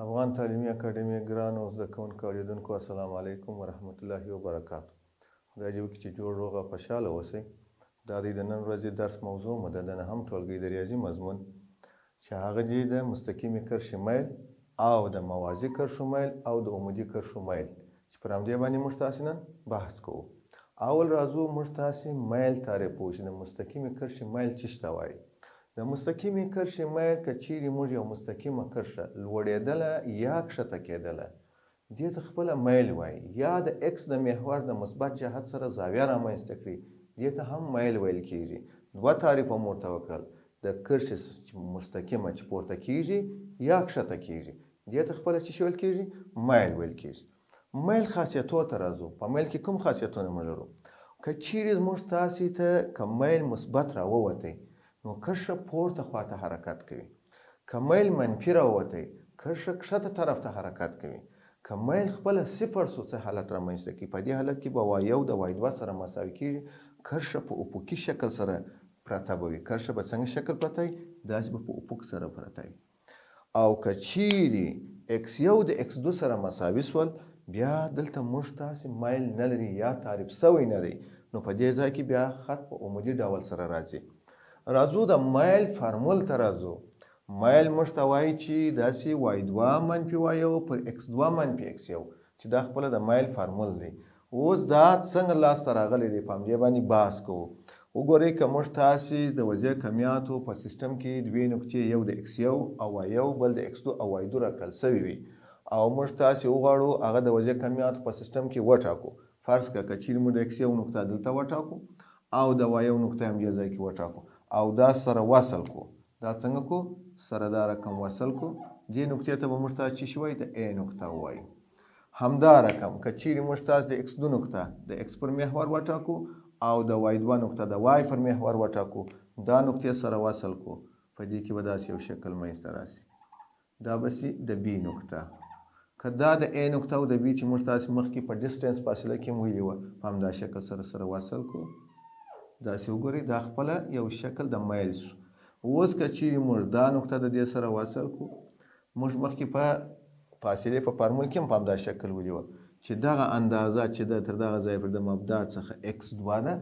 افغان تعلیمي اکاډمي ګرانو زده کوونکو او لیدونکو السلام علیکم ورحمت الله وبرکاتو. خدای دې وکړي چې جوړ روغ او خوشحاله اوسئ. دا د نن ورځې درس موضوع مو ده د نهم ټولګي د ریاضي مضمون چې هغه دی د مستقیمې کرښې میل او د موازي کرښو میل او د عمودي کرښو میل چې پر همدې باندې موږ تاسې نن بحث کوو. اول راځو موږ تاسې میل تعریفوو چې د مستقیمې کرښې میل څه ته وایي. د مستقیمې کرښې میل که چیرې موږ یو مستقیمه کرښه لوړېدله یا کښته کېدله دې ته خپله میل وایي، یا د اکس د محور د مثبت جهت سره زاویه رامنځته کړي دې ته هم میل ویل کېږي. دوه تعریفه مو ورته وکړل، د کرښې مستقیمه چې پورته کېږي یا کښته کېږي دې ته خپله څه ویل کېږي؟ میل ویل کېږي. میل خاصیتو ته راځو. په میل کې کوم خاصیتونه موږ لرو؟ که چیرې موږ تاسې ته که میل مثبت راووتی نو کرښه پورته خواته حرکت کوي. که میل منفي راووتی کرښه کښته طرف ته حرکت کوي. که میل خپله صفر سو څه حالت رامنځته کوي، په دې حالت کې به وای1 د وای2 سره مساوي کېږي. کرښه په افقي شکل سره پرته به وي. کرښه به څنګه شکل پرته وي؟ داسې به په افق سره پرته وي. او که چیرې x1 د x2 سره مساوي سول بیا دلته موږ تاسې میل نه لري یا تعریف سوی نه دی، نو په دې ځای کې بیا خط په عمودي ډول سره راځي. راځو د میل فارمول ته راځو. میل موږ ته وایي چې داسې y2 منفي y1 پر x2 منفي x1 چې دا خپله د میل فارمول دی. اوس دا څنګه لاسته راغلی دی په همدې باندې بحث کوو. وګورئ که موږ تاسې د وضعیت کمیاتو په سیسټم کې دوې نقطې یو د x1 او y1 بل د x2 او y2 راکړل سوي وي او موږ تاسې وغواړو هغه د وضعیت کمیاتو په سیسټم کې وټاکو. فرض کړه که چیرې موږ د x1 نقطه دلته وټاکو او د y1 نقطه همدې ځای کې وټاکو او دا سره وصل کو. دا څنګه کو؟ سره دا رقم وصل کو. دې نقطې ته به موږ تاسې څه وایي؟ د A نقطه ووایو. همدا رقم که چیرې موږ تاسې د x2 نقطه د x پر محور وټاکو او د y2 نقطه د y پر محور وټاکو، دا نقطې سره وصل کو، په دې کې به داسې یو شکل منځته راسي. دا به سي د B نقطه. که دا د A نقطه او د B چې موږ تاسې مخکې په ډسټنس فاصله کې مو ویلې وه په همدا شکل سره وصل کو. داسې وګورئ دا خپله یو شکل د میل شو. اوس که چیرې موږ دا نقطه د دې سره وصل کو، موږ مخکې په فاصلې په فارمول کې هم په همدا شکل ویلې وه چې دغه اندازه چې ده تر دغه ځای پر د مبدا څخه x2 ده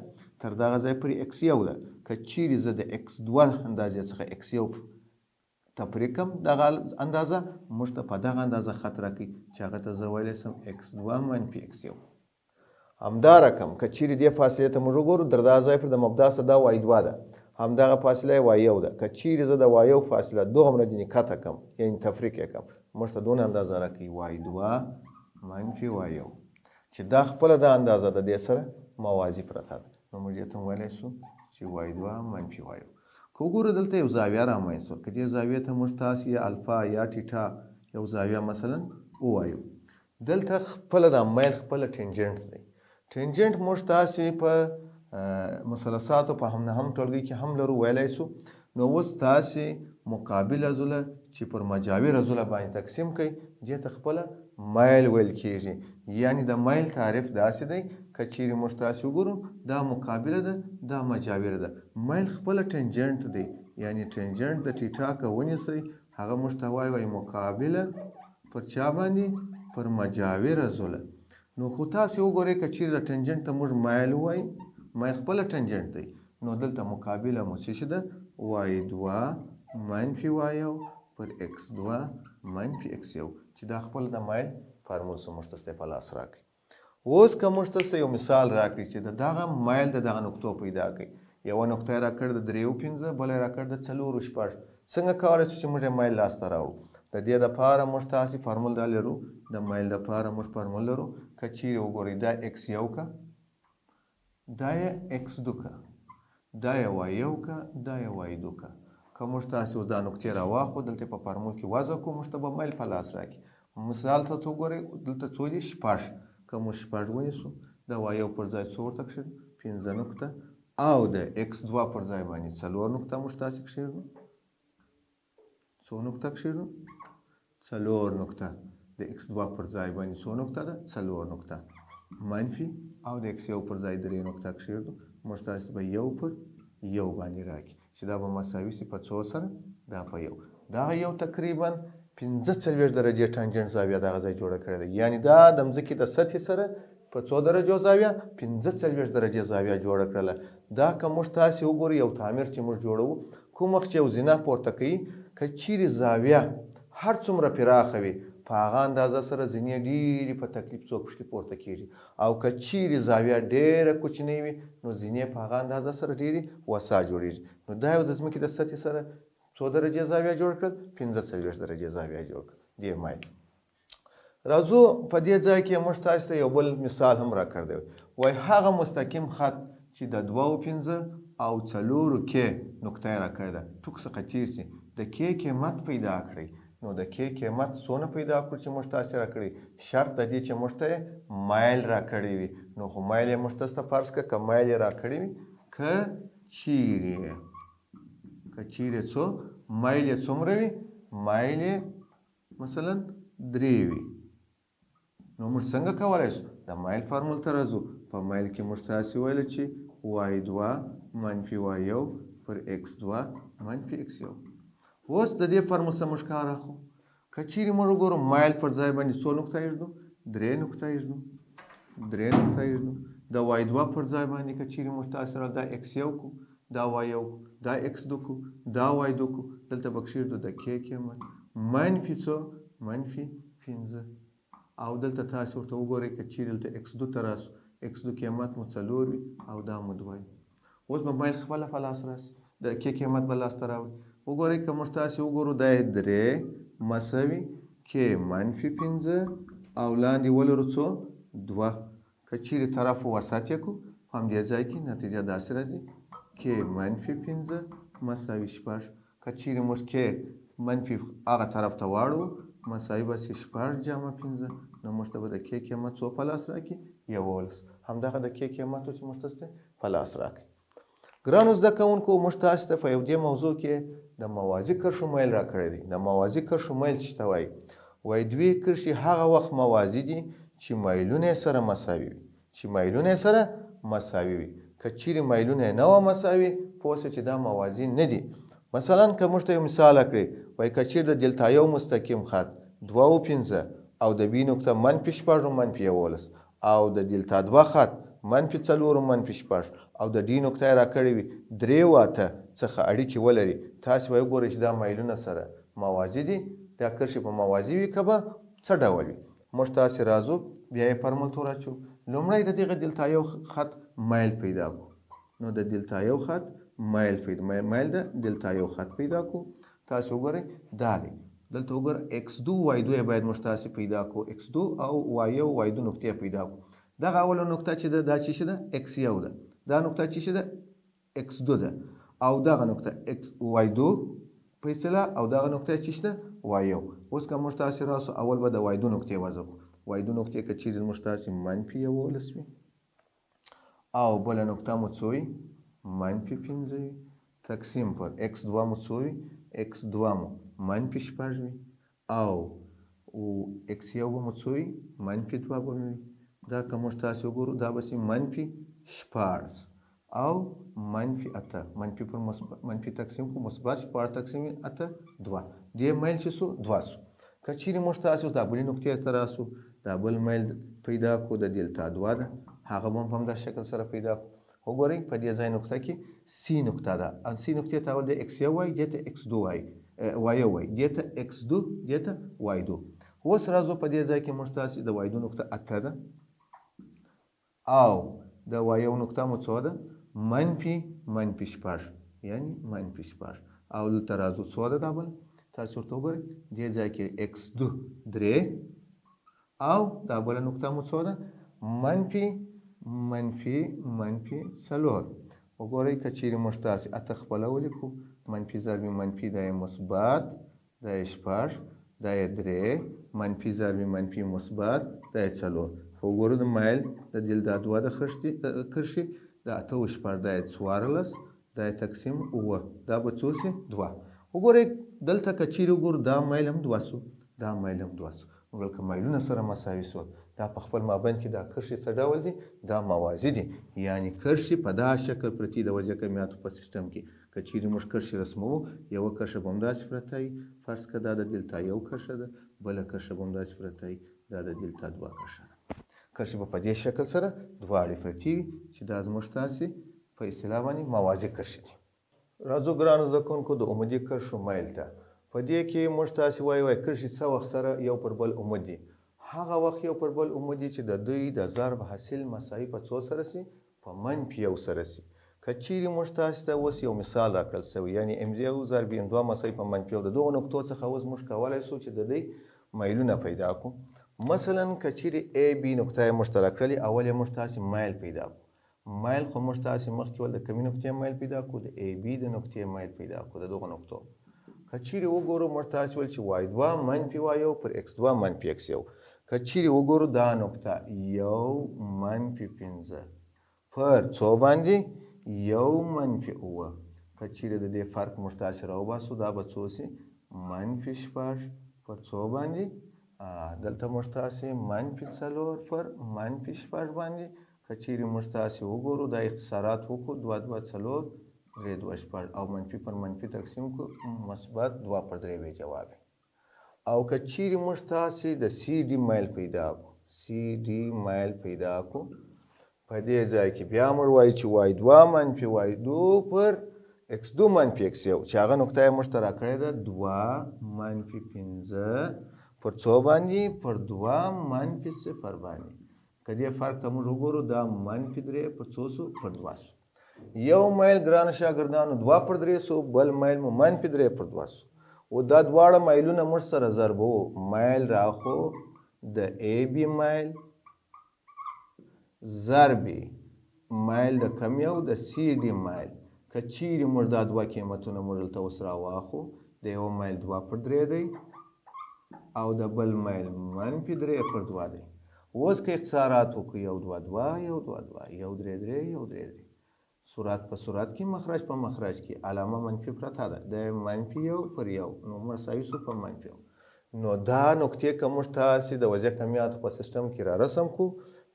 تر دغه ځای پورې x1 ده. که چیرې زه د x2 اندازې څخه x1 تفریق کړم دغه اندازه موږ ته په دغه اندازه خط راکوي چې هغه ته زه ویلی سم x2 منفي x1. همدا رقم که چیرې دې فاصلې ته موږ وګورو تر دغه ځای پر د مبدا څخه دا y2 ده، همدغه فاصله یې y1 ده. که چیرې زه د y1 فاصله دومره ځینې کته کړم یعنې تفریق یې کړم موږ ته دونه اندازه راکوي y2 منفي y1 چې دا خپله دا اندازه د دې سره موازي پرته ده. نو موږ دې ته ویلی شو چې y2 منفي y1. که وګورو دلته یو زاویه رامنځته شوه، که دې زاویې ته موږ تاسې یا الفا یا ټیټا یو زاویه مثلا ووایو، دلته خپله دا میل خپله ټینجنټ دی. ټینجنټ موږ تاسې په مثلثاتو په نهم ټولګي کې هم لرو ویلی شو. نو اوس تاسې مقابل عضله چې پر مجاور عضله باندې تقسیم کوي دې ته خپله میل ویل کېږي. یعنې د میل تعریف داسې دی که چیرې موږ تاسې وګورو دا مقابله ده دا مجاوره ده. میل خپله ټینجنټ دی، یعنې ټینجنټ د ټیټا که ونیسئ هغه موږ ته وایي مقابله پر چا باندې؟ پر مجاور عضله. نو خو تاسې وګورئ که چیرې د ټینجنټ ته موږ میل ووایي، میل خپله ټینجنټ دی، نو دلته مقابله مو څه ده؟ y2 منفي y1 پر x2 منفي x1 چې دا خپل د میل فارمول سو موږ ته په لاس راکړي. اوس که موږ ته یو مثال راکړي چې د دغه میل د دغه نقطو پیدا کړي، یوه نقطه یې راکړ د 3.5 بله یې راکړ د 4.6. څنګه کولی شو چې موږ یې میل لاسته راوړو؟ د دې دپاره موږ تاسې فارمول دا لرو، د میل دپاره موږ فارمول لرو. که چیرې وګورئ دا x1 که دا یې x2 که دا یې y1 که دا یې y2 که. که موږ تاسې اوس دا نقطې راواخلو دلته په فارمول کې وضع کړو موږ ته به میل په لاس راکړي. مثال ته وګورئ دلته څو دي؟ 6. که موږ 6 ونیسو د y1 پر ځای څو ورته کښېږدو؟ 5 نقطه او د x2 پر ځای باندې 4 نقطه موږ تاسې کښېږدو. څو نقطه کښېږدو؟ 4 نقطه. د x2 پر ځای باندې څو نقطه ده؟ 4 نقطه منفي او د x1 پر ځای 3 نقطه کښېږدو موږ تاسې به 1 پر 1 باندې راکړي چې دا به مساوي سي په څو سره؟ دا په 1. دغه یو تقریبا 45 درجې ټانجنټ زاویه دغه ځای جوړه کړې ده. یعنی دا د مځکې د سطحې سره په څو درجو زاویه 45 درجې زاویه جوړه کړله. دا که موږ تاسې وګورئ یو تعمیر چې موږ جوړوو کوم وخت چې یو زینه پورته کوي که چیرې زاویه هر څومره پراخه وي په هغه اندازه سره زینې ډېرې په تکلیف څوک پکې پورته کېږي او که چیرې زاویه ډېره کوچنۍ وي نو زینې په هغه اندازه سره ډېرې وسع جوړېږي. نو دا یو د ځمکې د سطحې سره څو درجې زاویه جوړ کړل 45 درجې زاویه جوړ کړل. دې مایل راځو په دې ځای کې موږ تاسو ته یو بل مثال هم راکړی دی. وایي هغه مستقیم خط چې د 2 او 4 کې نقطه یې راکړې ده ټوک څخه تېر سي د کې قیمت پیدا کړئ. نو د کې قیمت څونه پیدا کړو چې موږ تاسې راکړی شرط د دې چې موږ ته مایل راکړی وي. نو خو مایل یې موږ تاسو ته فرض کړه که مایل یې راکړی وي که چیرې څو مایل یې څومره وي مایل یې مثلا 3 وي نو موږ څنګه کولی شو د مایل فارمول ته راځو. په مایل کې موږ تاسې ویله چې y2 منفي y1 پر x2 منفي x1. اوس د دې فارمول څخه موږ کار اخلو. که چیرې موږ وګورو مایل پر ځای باندې څو نقطه ایږدو 3 نقطه ایږدو د y2 پر ځای باندې که چیرې موږ تاسې را دا x1 کو دا y1 دا x2 کو دا y2 کو دلته به کښېږدو د کې قیمت منفي څو منفي 15 او دلته تاسې ورته وګورئ که چیرې دلته x2 ته راسو x2 قیمت مو 4 وي او دا مو 2 وي. اوس به مایل خپله په لاس راسي د کې قیمت به لاسته راوړي. وګورئ که موږ تاسې وګورو دا یې 3 مساوي کې منفي 15 او لاندې ولرو څو 2. که چیرې طرف وسط یې کړو په همدې ځای کې نتیجه داسې راځي کې منفي 15 مساوي 6. که چیرې موږ کې منفي هغه طرف ته واړو مساوي به سي 6 جمع 15 نو موږ ته به د کې قیمت څو په لاس راکړي 11. همدغه د کې قیمت چې موږ تاسو ته په لاس راکړي. ګرانو زده کوونکو موږ تاسو ته په یو دې موضوع کې د موازي کرښو میل راکړی دی. د موازي کرښو میل څه ته وایي؟ وایي دوې کرښې هغه وخت موازي دي چې میلونه یې سره مساوي وي. که چیرې میلونه یې نه وه مساوي پوه سه چې دا موازي نه دي. مثلا که موږ ته یو مثال راکړي وایي که چیرې د دلتا یو مستقیم خط 2 او د بي نقطه منفي 6 منفي 11 او د دلتا 2 خط منفي 4 منفي 6 او د ډي نقطه یې راکړې وي 3 څخه اړیکې ولري تاسې به وګورئ چې دا میلونه سره موازي دي. دا کرښې په موازي وي که به څه ډول وي. موږ تاسې راځو بیا یې فارمول ته ور اچو. لومړی د دغه دلتا یو خط میل پیدا کړو. نو د دلتا یو خط میل د دلتا یو خط پیدا کړو. تاسې وګورئ دا دی دلته وګوره x2 y2 باید موږ تاسې پیدا کړو. x2 او y1 y2 نقطې پیدا کړو. دغه اوله نقطه چې ده دا چې څه ده x1 ده. دا نقطه چې څه ده x2 ده او دغه نقطه y2 فیصله او دغه نقطه چې څه ده y1. اوس که موږ تاسې راسو اول به د y2 نقطې وضع کړو. y2 نقطې که چیرې موږ تاسې منفي 11 وي او بله نقطه مو څو وي منفي 15 وي تقسیم پر x2 مو څو وي x2 مو منفي 6 وي او x1 به مو څو وي منفي 2 به وي. دا که موږ تاسې وګورو دا به سي منفي 16 او منفي 8 منفي پر منفي تقسیم کو مثبت 16 تقسیم 8 2 دې میل چې سو 2 سو. که چیرې موږ تاسې دا بلې نقطې ته راسو دا بل میل پیدا کړو د دلتا 2 ده هغه به هم په همدا شکل سره پیدا کړو. وګورئ په دې ځای نقطه کې سی نقطه ده. سی نقطې ته اول د x1 وایي دې ته x2 وایي y1 وایي دې ته x2 دې ته y2. اوس راځو په دې ځای کې موږ تاسې د y2 نقطه 8 ده او د y1 نقطه مو څو ده منفي 6 یعنی منفي 6 او دلته راځو څو ده دا بل تاسې ورته وګورئ دې ځای کې x2 3 او دا بله نقطه مو څو ده منفي 4. وګورئ که چیرې موږ تاسې 8 خپله ولیکو منفي ضرب منفي دا یې مثبت دا یې 6 دا یې 3 منفي ضرب منفي مثبت دا یې 4. وګورو د مایل د دلتا 2 د کرښې د 8 6 دا یې 14 دا یې تقسیم 9 دا به څو سي 2. وګورئ دلته که چیرې وګورو دا مایل هم 2 سو دا مایل هم 2 سو. وګورئ که مایلونه سره مساوي سول دا په خپل مابین کې دا کرښې څه ډول دي دا موازي دي. یعنی کرښې په دا شکل پرتې د وضع کمیاتو په سیستم کې که چیرې موږ کرښې رسموو یوه کرښه به همداسې پرته وي فرض کړه دا د دلتا یو کرښه ده بله کرښه به همداسې پرته وي دا د دلتا دوه کرښه ده کرښې به په دې شکل سره دواړې پرتې وي چې دا زموږ ستاسې په اصطلاح باندې موازي کرښې دي راځو ګرانو زده کوونکو د عمودي کرښو میل ته په دې کې موږ تاسې وایو کرښې څه وخت سره یو پر بل عمود دي هغه وخت یو پر بل عمود دي چې د دوی د ضرب حاصل مساوي په څو سره سي په منفي یو سره سي که چیرې موږ تاسې ته اوس یو مثال راکړل سوی یعنې ام2 ضرب ام2 مساوي په منفي یو د دغو نقطو څخه اوس موږ کولی سو چې د دوی میلونه پیدا کړو مثلا که چیرې ای بي نقطه یې موږ ته راکړلې اول یې موږ تاسې میل پیدا کړو میل خو موږ تاسې مخکې ول د کومې نقطې میل پیدا کړو د ای بي د نقطې میل پیدا کړو د دغو نقطو که چیرې وګورو موږ تاسې ویل چې وای دوه منفي وای یو پر اکس دوه منفي اکس یو که چیرې وګورو دا نقطه یو منفي پنځه پر څو باندې یو منفي اووه که چیرې د دې فرق موږ تاسې راوباسو دا به څو سي منفي شپږ پر څو باندې دلته موږ تاسې منفي څلور پر منفي شپږ باندې که چیرې موږ تاسې وګورو دا اختصارات وکړو دوه دوه څلور درې دوه شپږ او منفي پر منفي تقسیم کړو مثبت دوه پر درې به جواب او که چیرې موږ تاسې د سی ډي میل پیدا کړو سی ډي میل پیدا کړو په دې ځای کې بیا موږ وایو چې وای دوه منفي وای دو پر اکس دو منفي اکس یو چې هغه نقطه یې موږ ته راکړې ده دوه منفي پنځه پر څو باندې پر دوه منفي صفر باندې که دې فرق ته موږ وګورو دا منفي درې پر څو سو پر دوه سو یو میل ګرانو شاګردانو دوه پر درې سو بل میل مو منفي درې پر دوه سو و دا دواړه میلونه موږ سره ضربوو میل راخو د ای بي میل ضربې میل د کم یو د سی ډي میل که چیرې موږ دا دوه قیمتونه موږ دلته اوس راواخو د یو میل دوه پر درې دی او د بل میل منفي درې پر دوه دی اوس که اختصارات وکړو یو دوه دوه یو دوه دوه یو درې درې یو درې درې صورت په صورت کې مخرج په مخرج کې علامه منفي پرته ده د منفي یو پر یو نو مساوي سو په منفي یو نو دا نقطې که موږ تاسې د وضع کمیاتو په سیسټم کې را رسم کړو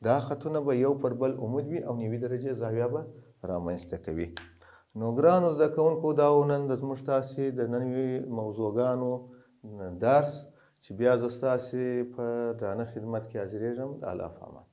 دا خطونه به یو پر بل عمود وي او نیوي درجې زاویه به رامنځته کوي نو ګرانو زده کوونکو دا و نن د زموږ تاسې د نوي موضوعګانو درس چې بیا زه ستاسې په درانه خدمت کې حاضرېږم د الله په امان